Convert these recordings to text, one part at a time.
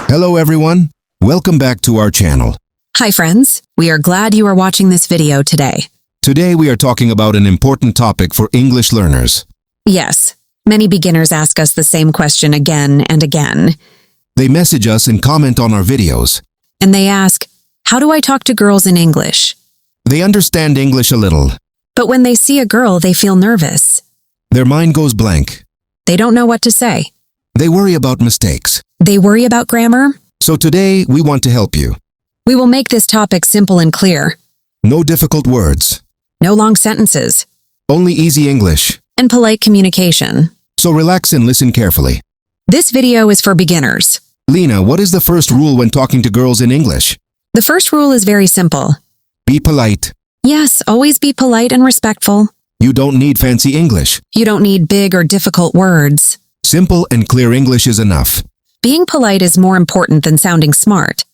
Hello everyone, welcome back to our channel. Hi friends, we are glad you are watching this video today. Today we are talking about an important topic for English learners. Yes, many beginners ask us the same question again and again. They message us and comment on our videos. And they ask, how do I talk to girls in English? They understand English a little. But when they see a girl, they feel nervous. Their mind goes blank. They don't know what to say. They worry about mistakes. They worry about grammar. So today we want to help you. We will make this topic simple and clear. No difficult words. No long sentences. Only easy English. And polite communication. So relax and listen carefully. This video is for beginners. Lena, what is the first rule when talking to girls in English? The first rule is very simple. Be polite. Yes, always be polite and respectful. You don't need fancy English. You don't need big or difficult words. Simple and clear English is enough. Being polite is more important than sounding smart.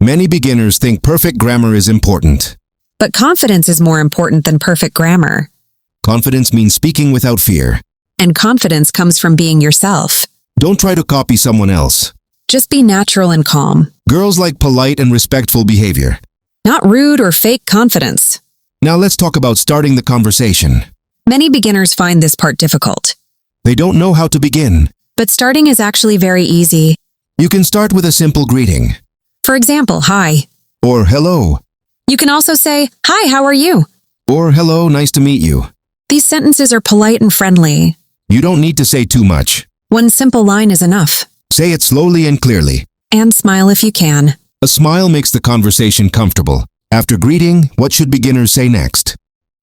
Many beginners think perfect grammar is important. But confidence is more important than perfect grammar. Confidence means speaking without fear. And confidence comes from being yourself. Don't try to copy someone else. Just be natural and calm. Girls like polite and respectful behavior. Not rude or fake confidence. Now let's talk about starting the conversation. Many beginners find this part difficult. They don't know how to begin. But starting is actually very easy. You can start with a simple greeting. For example, hi. Or hello. You can also say, hi, how are you? Or hello, nice to meet you. These sentences are polite and friendly. You don't need to say too much. One simple line is enough. Say it slowly and clearly. And smile if you can. A smile makes the conversation comfortable. After greeting, what should beginners say next?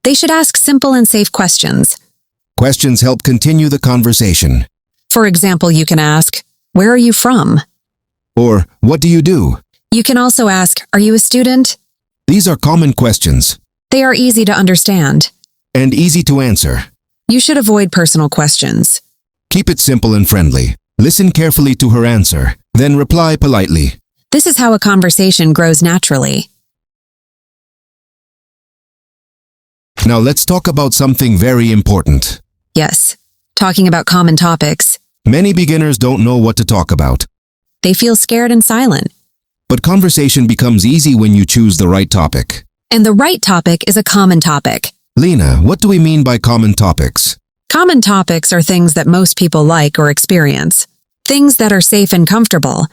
They should ask simple and safe questions. Questions help continue the conversation. For example, you can ask, where are you from? Or, what do you do? You can also ask, are you a student? These are common questions. They are easy to understand. And easy to answer. You should avoid personal questions. Keep it simple and friendly. Listen carefully to her answer, then reply politely. This is how a conversation grows naturally. Now let's talk about something very important. Yes, talking about common topics. Many beginners don't know what to talk about. They feel scared and silent. But conversation becomes easy when you choose the right topic. And the right topic is a common topic. Lena, what do we mean by common topics? Common topics are things that most people like or experience. Things that are safe and comfortable.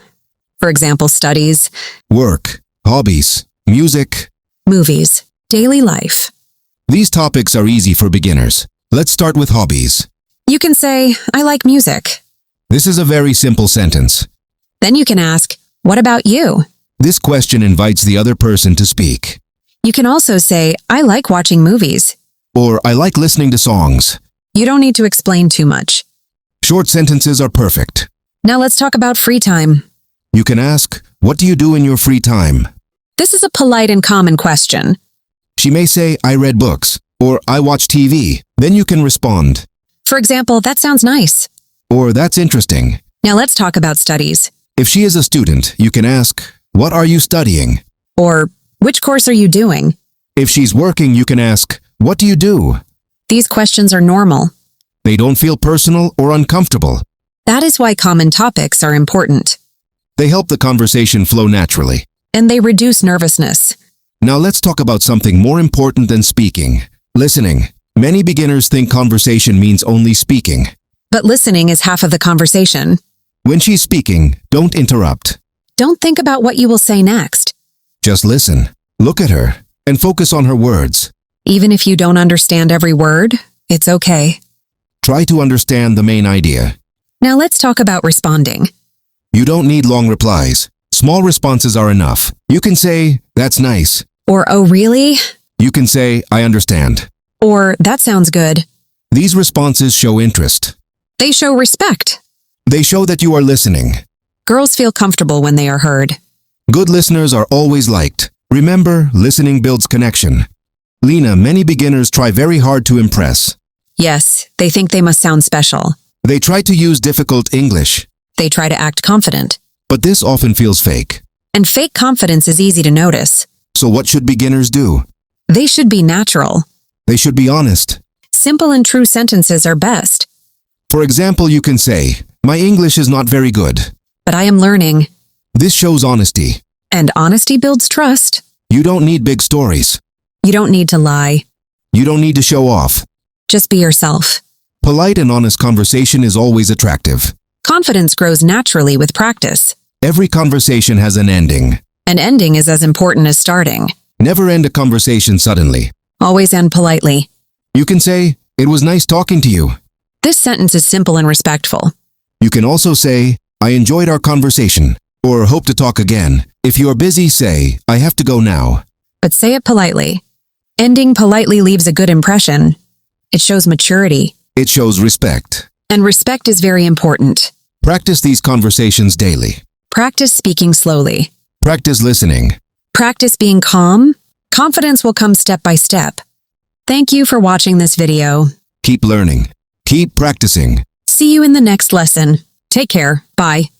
For example, studies, Work, hobbies, music. movies, daily life. These topics are easy for beginners. Let's start with hobbies. You can say, I like music. This is a very simple sentence. Then you can ask, what about you? This question invites the other person to speak. You can also say, I like watching movies. Or, I like listening to songs. You don't need to explain too much. Short sentences are perfect. Now let's talk about free time. You can ask, what do you do in your free time? This is a polite and common question. She may say, I read books, or I watch TV. Then you can respond, For example, that sounds nice. or that's interesting. Now let's talk about studies. If she is a student, you can ask, what are you studying? Or, which course are you doing? If she's working, you can ask, what do you do? These questions are normal. They don't feel personal or uncomfortable. That is why common topics are important. They help the conversation flow naturally. And they reduce nervousness. Now let's talk about something more important than speaking. Listening. Many beginners think conversation means only speaking. But listening is half of the conversation. When she's speaking, don't interrupt. Don't think about what you will say next. Just listen, look at her, and focus on her words. Even if you don't understand every word, it's okay. Try to understand the main idea. Now let's talk about responding. You don't need long replies. Small responses are enough. You can say, that's nice. Or, oh really? You can say, I understand. Or, that sounds good. These responses show interest. They show respect. They show that you are listening. Girls feel comfortable when they are heard. Good listeners are always liked. Remember, listening builds connection. Lena, many beginners try very hard to impress. Yes, they think they must sound special. They try to use difficult English. They try to act confident. But this often feels fake. And fake confidence is easy to notice. So what should beginners do? They should be natural. They should be honest. Simple and true sentences are best. For example, you can say, my English is not very good. But I am learning. This shows honesty. And honesty builds trust. You don't need big stories. You don't need to lie. You don't need to show off. Just be yourself. Polite and honest conversation is always attractive. Confidence grows naturally with practice. Every conversation has an ending. An ending is as important as starting. Never end a conversation suddenly. Always end politely. You can say, "It was nice talking to you." This sentence is simple and respectful. You can also say, "I enjoyed our conversation," or "Hope to talk again." If you're busy, say, "I have to go now." But say it politely. Ending politely leaves a good impression. It shows maturity. It shows respect. And respect is very important. Practice these conversations daily. Practice speaking slowly. Practice listening. Practice being calm. Confidence will come step by step. Thank you for watching this video. Keep learning. Keep practicing. See you in the next lesson. Take care. Bye.